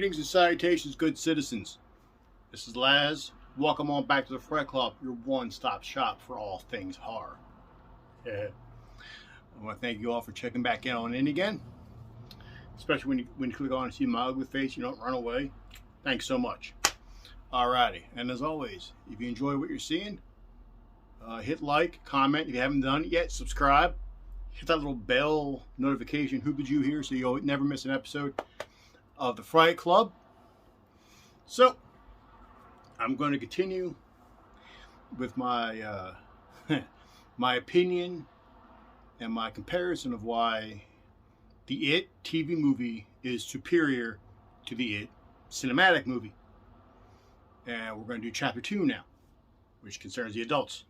Greetings and salutations, good citizens. This is Laz. Welcome on back to the Fright Club, your one-stop shop for all things horror. I want to thank you all for checking back in again. Especially when you click on and see my ugly face, you don't run away. Thanks so much. Alrighty, and as always, if you enjoy what you're seeing, hit like, comment. If you haven't done it yet, subscribe. Hit that little bell notification, who did you hear, so you'll never miss an episode of the Fright Club. So, I'm going to continue with my my opinion and my comparison of why the It TV movie is superior to the It cinematic movie. And we're going to do chapter 2 now, which concerns the adults.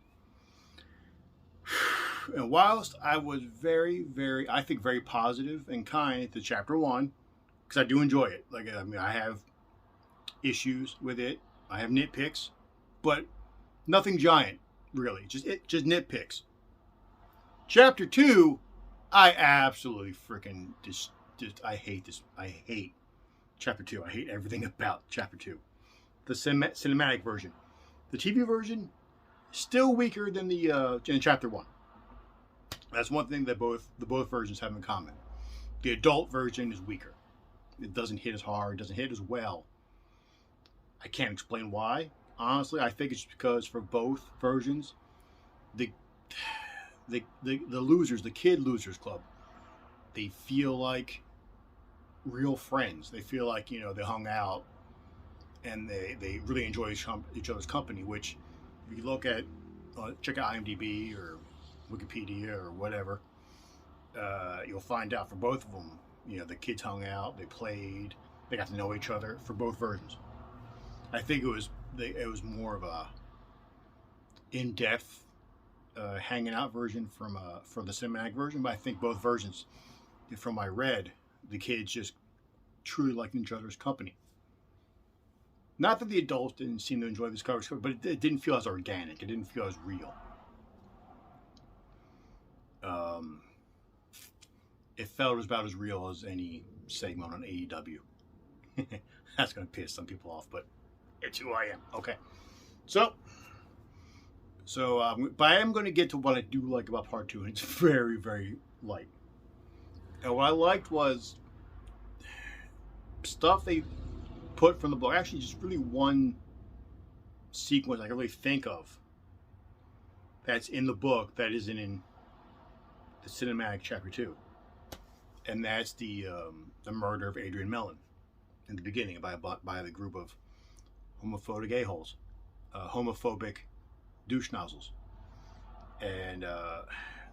And whilst I was very positive and kind to chapter 1, because I do enjoy it. I have issues with it. I have nitpicks, but nothing giant, really. Just nitpicks. Chapter 2, I absolutely freaking I hate this. I hate chapter 2. I hate everything about chapter 2. The cinematic version. The TV version, still weaker than the in chapter 1. That's one thing that both versions have in common. The adult version is weaker. It doesn't hit as hard, doesn't hit as well. I can't explain why. Honestly, I think it's because for both versions, the losers, the kid losers club, they feel like real friends. They feel like, they hung out and they really enjoy each other's company, which if you look at, check out IMDb or Wikipedia or whatever, you'll find out for both of them, the kids hung out, they played, they got to know each other for both versions. I think it was more of a in-depth hanging out version for the cinematic version, but I think both versions, from what I read, the kids just truly liked each other's company. Not that the adults didn't seem to enjoy this cover, but it didn't feel as organic. It didn't feel as real. It felt about as real as any segment on AEW. That's going to piss some people off, but it's who I am. Okay. So, but I am going to get to what I do like about part 2, and it's very, very light. And what I liked was stuff they put from the book. Actually, just really one sequence I can really think of that's in the book that isn't in the cinematic chapter 2. And that's the murder of Adrian Mellon in the beginning by the group of homophobic a-holes, homophobic douche nozzles. And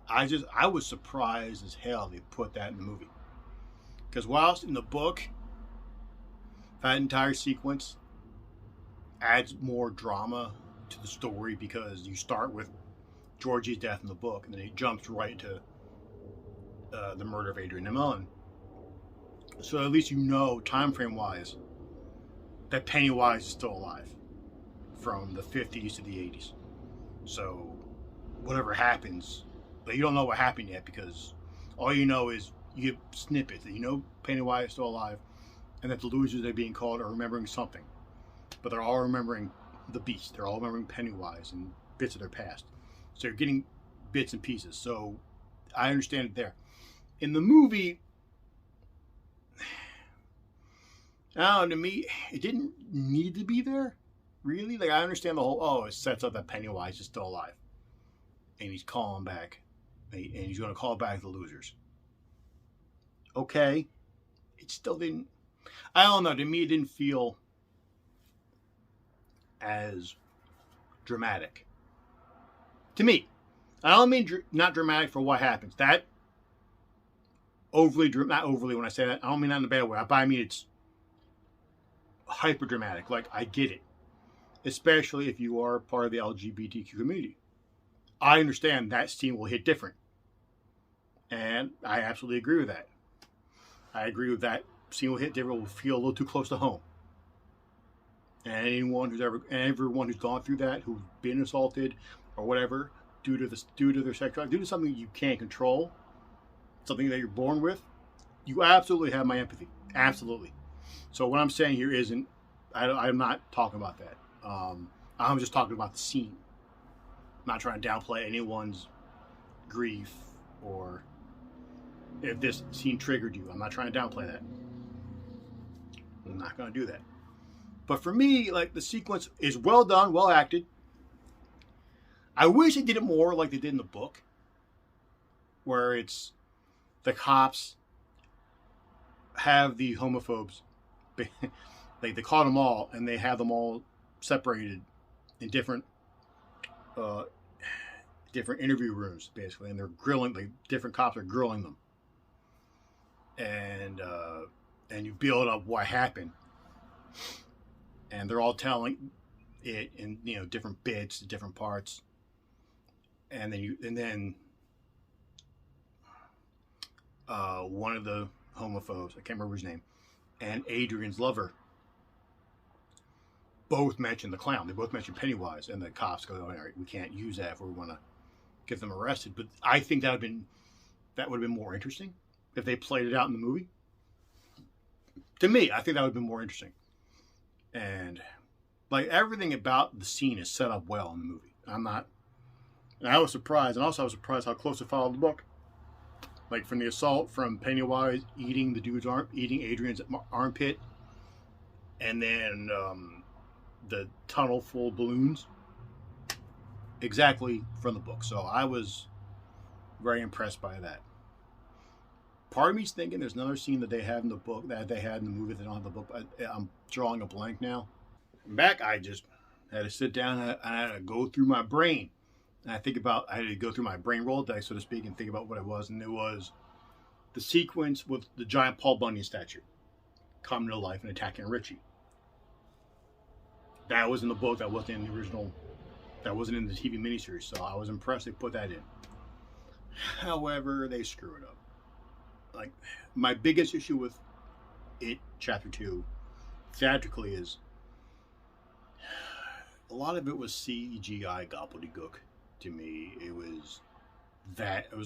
I was surprised as hell they put that in the movie. Because whilst in the book, that entire sequence adds more drama to the story, because you start with Georgie's death in the book, and then it jumps right to the murder of Adrian Mellon. So at least time frame wise, that Pennywise is still alive from the 50s to the 80s. So whatever happens, but you don't know what happened yet, because all you know is you get snippets that Pennywise is still alive, and that the losers they're being called are remembering something, but they're all remembering the beast. They're all remembering Pennywise and bits of their past. So you're getting bits and pieces. So I understand it there. In the movie, to me, it didn't need to be there, really. I understand the whole, it sets up that Pennywise is still alive, and he's calling back, and he's going to call back the losers. Okay. It still didn't, I don't know, to me it didn't feel as dramatic. To me. I don't mean not dramatic for what happens. That not overly when I say that, I don't mean that in a bad way. I mean it's hyper dramatic. I get it. Especially if you are part of the LGBTQ community. I understand that scene will hit different. And I absolutely agree with that. I agree with that. Scene will hit different, will feel a little too close to home. And everyone who's gone through that, who's been assaulted or whatever, due to their sexuality, due to something you can't control, something that you're born with, you absolutely have my empathy. Absolutely. So what I'm saying here isn't, I'm not talking about that. I'm just talking about the scene. I'm not trying to downplay anyone's grief or if this scene triggered you. I'm not trying to downplay that. I'm not going to do that. But for me, like, the sequence is well done, well acted. I wish they did it more like they did in the book, where it's the cops have the homophobes. Like, they caught them all, and they have them all separated in different interview rooms, basically, and they're grilling. Like, different cops are grilling them, and you build up what happened, and they're all telling it in different bits, different parts, and then one of the homophobes, I can't remember his name, and Adrian's lover both mention the clown. They both mention Pennywise, and the cops go, "All right, we can't use that if we want to get them arrested." But I think that would have been more interesting if they played it out in the movie. To me, I think that would have been more interesting. And like, everything about the scene is set up well in the movie. And I was surprised, and also I was surprised how close it followed the book. Like, from the assault, from Pennywise eating Adrian's armpit, and then the tunnel full of balloons, exactly from the book. So I was very impressed by that. Part of me's thinking there's another scene that they have in the book that they had in the movie that they don't have in the book. I'm drawing a blank now. Back, I just had to sit down and I had to go through my brain. And I had to go through my brain Rolodex, so to speak, and think about what it was. And it was the sequence with the giant Paul Bunyan statue coming to life and attacking Richie. That was in the book. That wasn't in the original. That wasn't in the TV miniseries. So I was impressed they put that in. However, they screw it up. Like, my biggest issue with it, Chapter 2, theatrically, is a lot of it was CGI gobbledygook to me. It was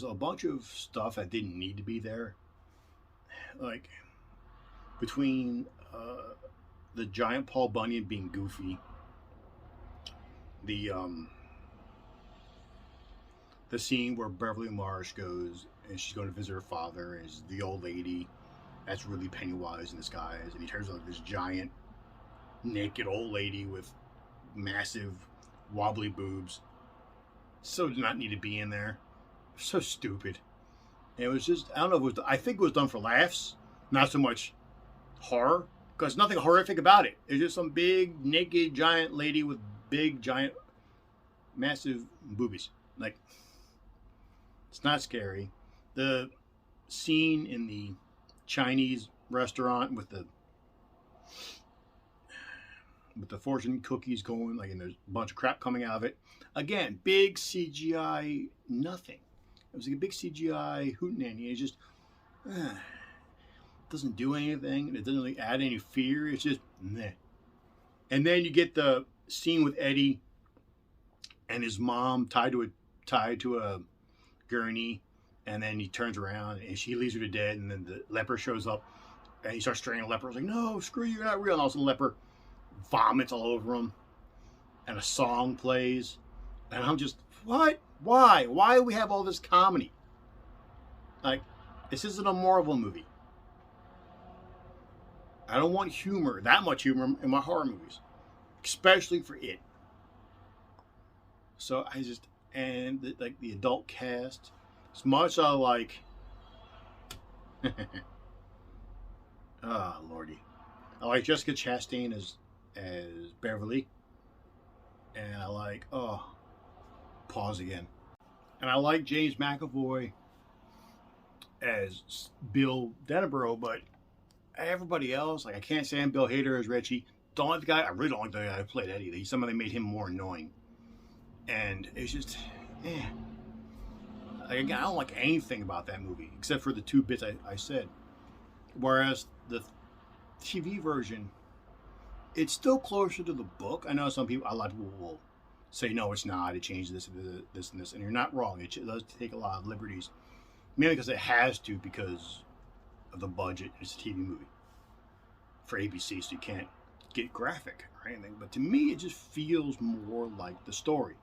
a bunch of stuff that didn't need to be there. Like, between the giant Paul Bunyan being goofy, the scene where Beverly Marsh goes and she's going to visit her father, and the old lady that's really Pennywise in disguise, and he turns out this giant naked old lady with massive wobbly boobs. So did not need to be in there. So stupid. And it was just, I don't know, I think it was done for laughs, not so much horror, because nothing horrific about it. It's just some big naked giant lady with big giant massive boobies. Like, it's not scary. The scene in the Chinese restaurant with the fortune cookies going, like, and there's a bunch of crap coming out of it. Again, big CGI nothing. It was like a big CGI hootenanny. It just doesn't do anything. It doesn't really add any fear. It's just meh. And then you get the scene with Eddie and his mom tied to a gurney, and then he turns around and she leaves her to dead, and then the leper shows up and he starts straining the leper. I was like, "No, screw you, you're not real." And also the leper vomits all over him, and a song plays, and I'm just, what? Why do we have all this comedy? Like, this isn't a Marvel movie. I don't want humor, that much humor, in my horror movies, especially for it. So the adult cast, as much I like, lordy, I like Jessica Chastain as Beverly, and I like, pause again, and I like James McAvoy as Bill Denborough, but everybody else, like, I can't stand Bill Hader as Richie. I really don't like the guy who played Eddie. Somebody made him more annoying, and it's just, Like, again, I don't like anything about that movie except for the two bits I said. Whereas the TV version, it's still closer to the book. I know a lot of people will say, no, it's not. It changed this and this, and you're not wrong. It does take a lot of liberties, mainly because it has to, because of the budget. It's a TV movie. for ABC, so you can't get graphic or anything. But to me, it just feels more like the story.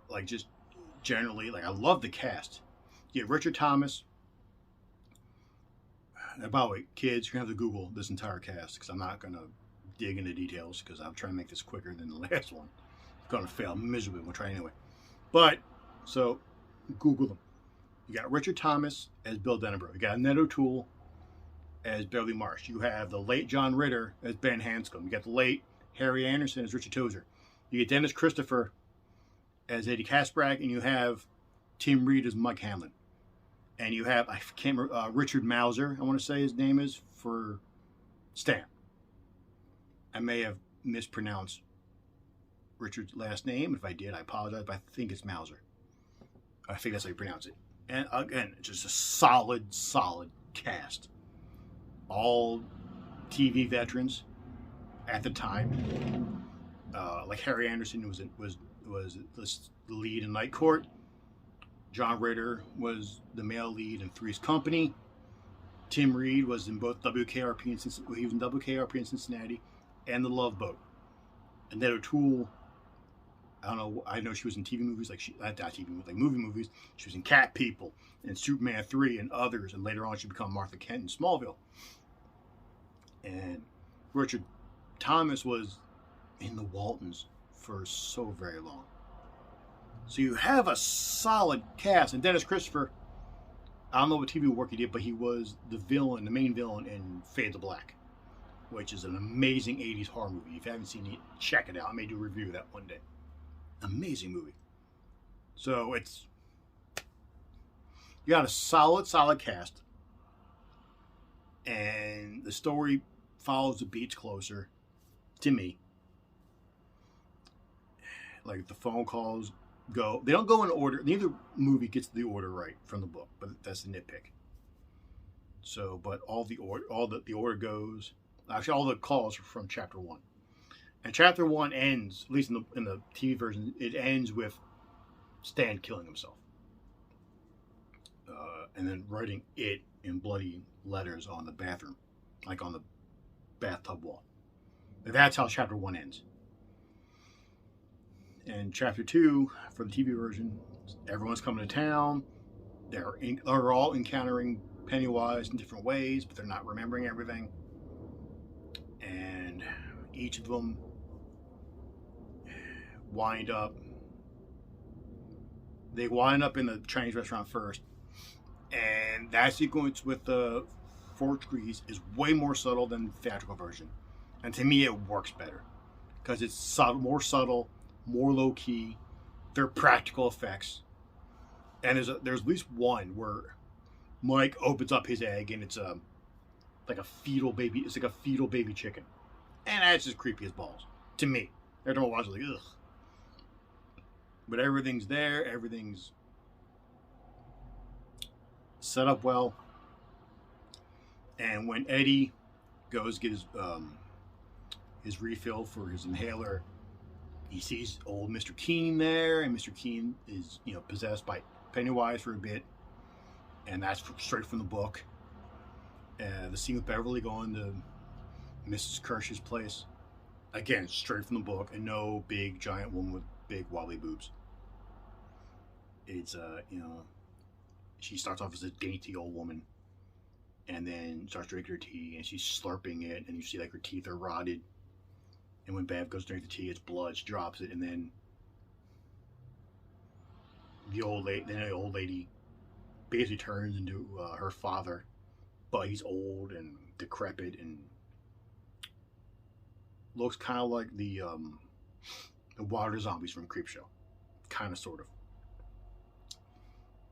Like just generally, like I love the cast. You get Richard Thomas. And by the way, kids, you're gonna have to Google this entire cast because I'm not gonna dig into details because I'm trying to make this quicker than the last one. It's gonna fail miserably. We'll try anyway. But so Google them. You got Richard Thomas as Bill Dennerborough. You got Ned O'Toole as Beverly Marsh. You have the late John Ritter as Ben Hanscom. You got the late Harry Anderson as Richard Tozer. You get Dennis Christopher as Eddie Kasprak, and you have Tim Reed as Mike Hanlon. And you have, I can't remember, Richard Mauser, I want to say his name is, for Stan. I may have mispronounced Richard's last name. If I did, I apologize, but I think it's Mauser. I think that's how you pronounce it. And again, just a solid cast. All TV veterans at the time. Like Harry Anderson was the lead in Night Court. John Ritter was the male lead in Three's Company. Tim Reed was in both WKRP and Cincinnati. He was in WKRP in Cincinnati and The Love Boat. And Ned O'Toole, I know she was in TV movies like movie movies. She was in Cat People and Superman 3 and others, and later on she became Martha Kent in Smallville. And Richard Thomas was in the Waltons for so very long. So you have a solid cast. And Dennis Christopher, I don't know what TV work he did, but he was the main villain in Fade to Black, which is an amazing 80s horror movie. If you haven't seen it, check it out. I may do a review of that one day. Amazing movie. So you got a solid cast. And the story follows the beats closer, to me. Like the phone calls they don't go in order. Neither movie gets the order right from the book, but that's the nitpick. So, but the order goes. Actually, all the calls are from chapter 1, and chapter 1 ends, at least in the TV version, it ends with Stan killing himself, and then writing it in bloody letters on the bathroom, like on the bathtub wall. That's how chapter 1 ends. And chapter 2, for the TV version, everyone's coming to town. They're all encountering Pennywise in different ways, but they're not remembering everything. And each of them wind up in the Chinese restaurant first. And that sequence with the fork grease is way more subtle than the theatrical version. And to me, it works better because it's more subtle, more low key. They're practical effects, and there's at least one where Mike opens up his egg and it's like a fetal baby. It's like a fetal baby chicken, and that's just creepy as balls to me. I don't watch it like ugh, but everything's there. Everything's set up well, and when Eddie goes get his refill for his inhaler, he sees old Mr. Keene there, and Mr. Keene is, possessed by Pennywise for a bit, and that's straight from the book. The scene with Beverly going to Mrs. Kirsch's place, again, straight from the book, and no big giant woman with big wobbly boobs. It's she starts off as a dainty old woman, and then starts drinking her tea, and she's slurping it, and you see like her teeth are rotted. And when Bev goes to drink the tea, it's blood. She drops it, and then the old lady basically turns into her father, but he's old and decrepit and looks kind of like the water zombies from Creepshow, kind of, sort of.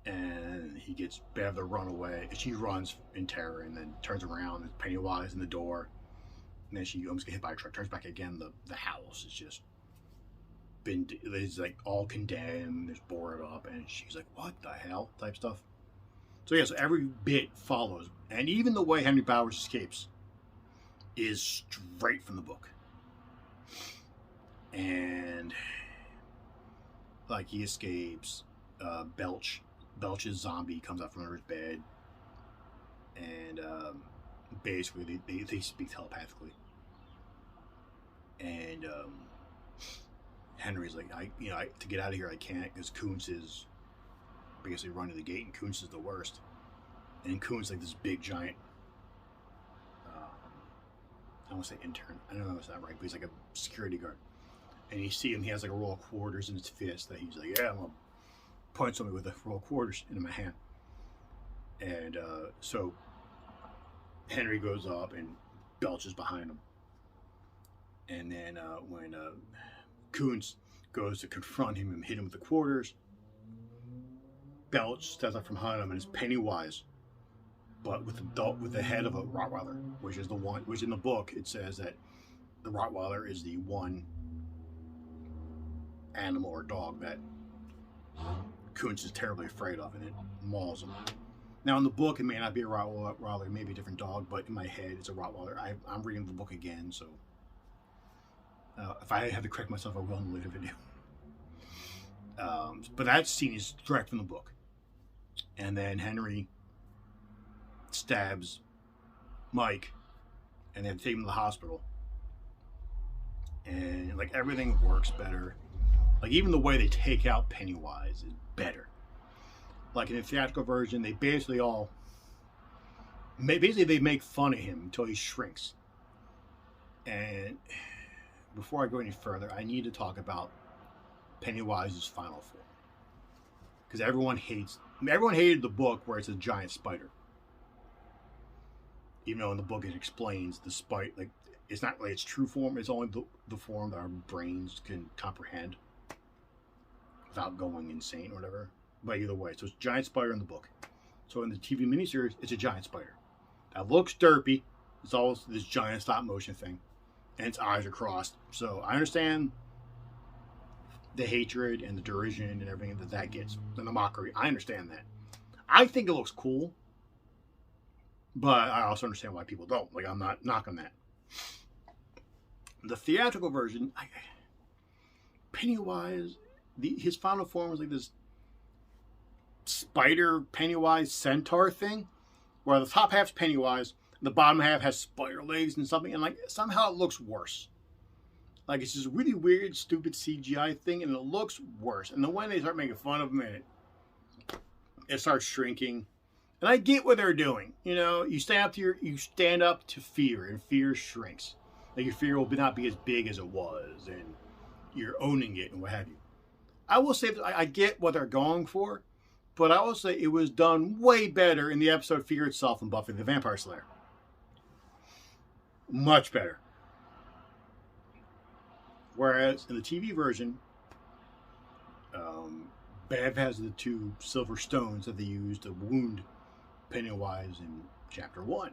And he gets Bev to run away. She runs in terror and then turns around. There's Pennywise in the door. And then she almost gets hit by a truck, turns back again. The house is just it's like all condemned, it's boarded up, and she's like, what the hell? Type stuff. So yeah, so every bit follows. And even the way Henry Bowers escapes is straight from the book. And like he escapes, Belch's zombie comes out from under his bed. and basically they speak telepathically. And Henry's like, to get out of here I can't because Koontz is basically running the gate, and Koontz is the worst. And Koontz like this big giant. I don't want to say intern. I don't know if that's not right, but he's like a security guard. And you see him, he has like a roll of quarters in his fist that he's like, yeah, I'm gonna punch somebody with a roll of quarters in my hand. And so Henry goes up and belches behind him. And then when Koontz goes to confront him and hit him with the quarters, Belch steps up from behind him and is Pennywise, but with the head of a Rottweiler, which is the one, which in the book it says that the Rottweiler is the one animal or dog that Koontz is terribly afraid of, and it mauls him. Now in the book it may not be a Rottweiler, it may be a different dog, but in my head it's a Rottweiler. I'm reading the book again, so if I have to correct myself, I will in the later video. But that scene is direct from the book. And then Henry stabs Mike, and they have to take him to the hospital. And like everything works better. Like even the way they take out Pennywise is better. Like in the theatrical version, they basically they make fun of him until he shrinks. And before I go any further, I need to talk about Pennywise's final form, because everyone hated the book where it's a giant spider. Even though in the book it explains the spider, like it's not really its true form; it's only the form that our brains can comprehend without going insane or whatever. But either way, so it's a giant spider in the book. So in the TV miniseries, it's a giant spider that looks derpy. It's always this giant stop motion thing, and its eyes are crossed. So I understand the hatred and the derision and everything that gets, and the mockery. I understand that. I think it looks cool, but I also understand why people don't. Like, I'm not knocking that. The theatrical version, Pennywise, his final form was like this spider Pennywise centaur thing, where the top half's Pennywise, and the bottom half has spider legs and something, and like somehow it looks worse. Like it's this really weird, stupid CGI thing, and it looks worse. And the way they start making fun of him, and it starts shrinking. And I get what they're doing. You know, you stand up to fear, and fear shrinks. Like your fear will not be as big as it was, and you're owning it, and what have you. I will say that I get what they're going for, but I will say it was done way better in the episode Fear Itself and Buffy the Vampire Slayer. Much better. Whereas in the TV version, Bev has the 2 silver stones that they use to wound Pennywise in Chapter 1.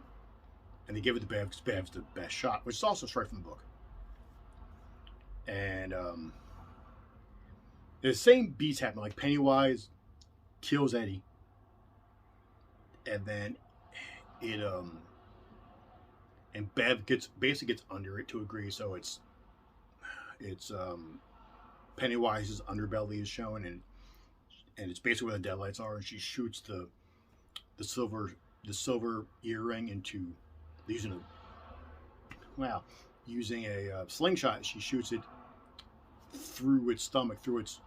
And they give it to Bev because Bev's the best shot, which is also straight from the book. And the same beats happen. Like Pennywise kills Eddie. And then and Bev basically gets under it to agree, so it's Pennywise's underbelly is showing, and it's basically where the deadlights are, and she shoots the silver earring into using a slingshot. She shoots it through its stomach, through its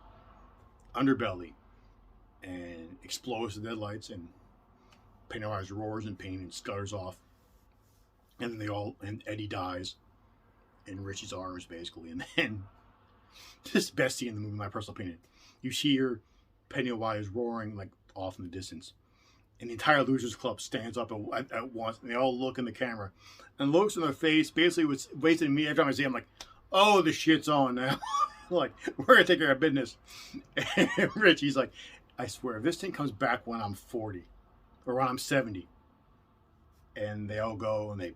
underbelly, and explodes the deadlights, and Pennywise roars in pain and scutters off, and and Eddie dies in Richie's arms, basically. And then this is the best scene in the movie, in my personal opinion. You hear Pennywise roaring like off in the distance, and the entire Losers Club stands up at once, and they all look in the camera, and looks in their face basically was wasting me every time I see him. Like, oh, the shit's on now. Like, we're gonna take care of business. And Richie's like, I swear, if this thing comes back when I'm 40 or when I'm 70, and they all go and they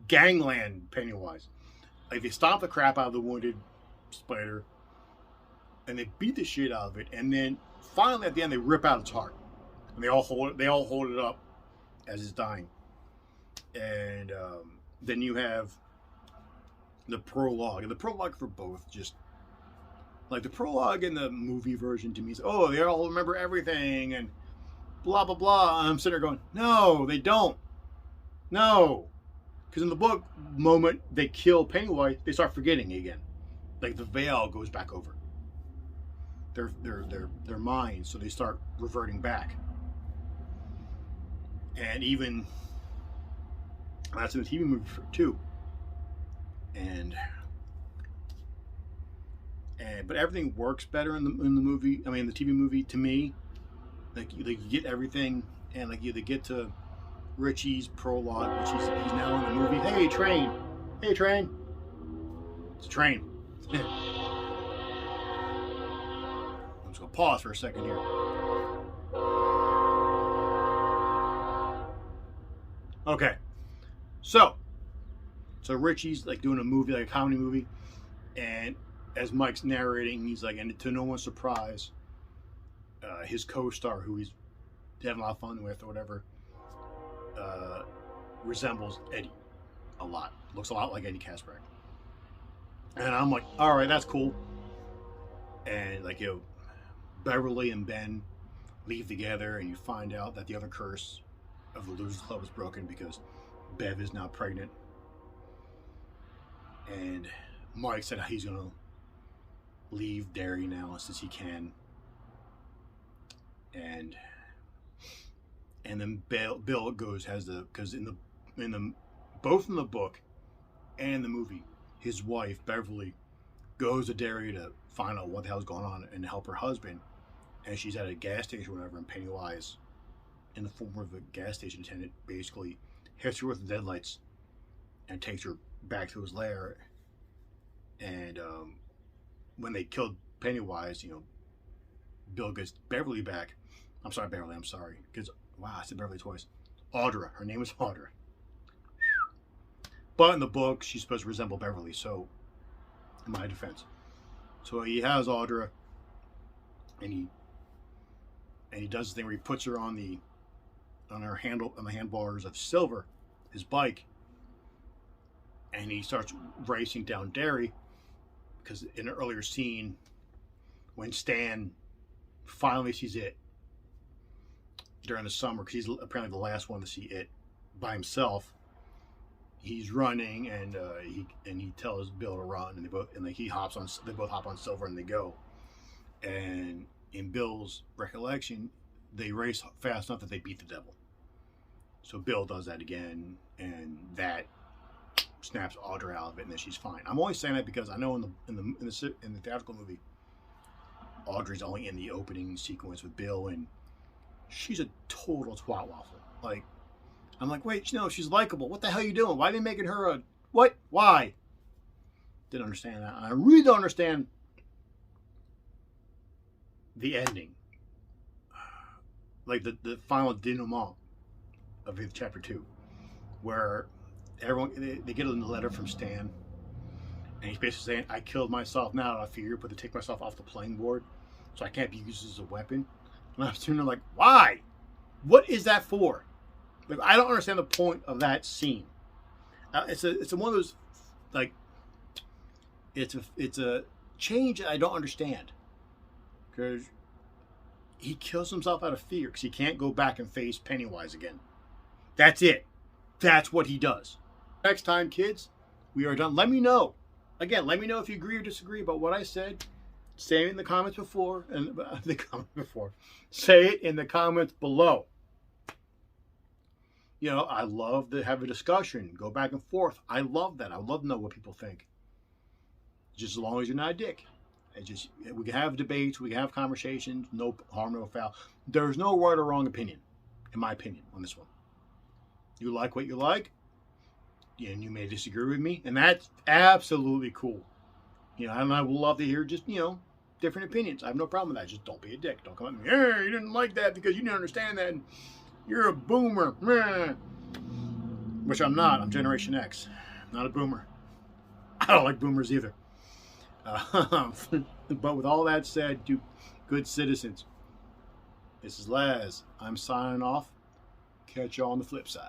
gangland Pennywise. Like, they stomp the crap out of the wounded spider, and they beat the shit out of it, and then finally at the end they rip out its heart, and they all hold it up as it's dying. And then you have the prologue, and the prologue for both, just like the prologue in the movie version to me is, oh, they all remember everything, and blah, blah, blah. I'm sitting there going, no, they don't. No. Because in the book, moment they kill Pennywise, they start forgetting again. Like the veil goes back over their minds, so they start reverting back. And even that's in the TV movie too. And but everything works better in the movie. I mean, the TV movie to me, like you get everything, and like you get to Richie's prologue, which he's now in the movie. Hey train, hey train, it's a train. I'm just gonna pause for a second here. Okay, so Richie's like doing a movie, like a comedy movie, and as Mike's narrating, he's like, and to no one's surprise, his co-star, who he's having a lot of fun with or whatever, resembles Eddie a lot. Looks a lot like Eddie Kaspbrak. And I'm like, all right, that's cool. And like, Beverly and Ben leave together, and you find out that the other curse of the Losers Club is broken because Bev is now pregnant. And Mike said he's gonna leave Derry now since he can. And then Bill goes because in the both in the book and the movie, his wife Beverly goes to Derry to find out what the hell's going on and help her husband. And she's at a gas station or whatever, and Pennywise, in the form of a gas station attendant, basically hits her with the deadlights and takes her back to his lair. And when they killed Pennywise, Bill gets Beverly back. I'm sorry, Beverly. I'm sorry. Because, wow, I said Beverly twice. Audra. Her name is Audra. But in the book, she's supposed to resemble Beverly. So, in my defense. So he has Audra. And he does the thing where he puts her on the handlebars of Silver, his bike. And he starts racing down Derry. Because in an earlier scene, when Stan finally sees it during the summer, because he's apparently the last one to see it by himself, he's running, and he tells Bill to run, and they both hop on Silver and they go. And in Bill's recollection, they race fast enough that they beat the devil. So Bill does that again, and that snaps Audra out of it, and then she's fine. I'm only saying that because I know in the theatrical movie, Audrey's only in the opening sequence with Bill, and she's a total twat waffle. Like, I'm like, wait, she's likable. What the hell are you doing? Why are they making her a what? Why? Didn't understand that. I really don't understand the ending, like the final denouement of chapter 2, where everyone they get a letter from Stan, and he's basically saying, I killed myself now out of fear, but to take myself off the playing board so I can't be used as a weapon. And I'm sitting there like, why? What is that for? Like, I don't understand the point of that scene. It's one of those, like, it's a change I don't understand, because he kills himself out of fear because he can't go back and face Pennywise again. That's it. That's what he does. Next time, kids, we are done. Let me know. Again, let me know if you agree or disagree about what I said. Say it in the comments before. Say it in the comments below. I love to have a discussion. Go back and forth. I love that. I love to know what people think. Just as long as you're not a dick. We can have debates. We can have conversations. No harm, no foul. There's no right or wrong opinion, in my opinion, on this one. You like what you like, and you may disagree with me, and that's absolutely cool. And I will love to hear just, different opinions. I have no problem with that. Just don't be a dick. Don't come at me, hey, you didn't like that because you didn't understand that, and you're a boomer. Which I'm not. I'm Generation X. Not a boomer. I don't like boomers either. But with all that said, do good citizens. This is Laz. I'm signing off. Catch y'all on the flip side.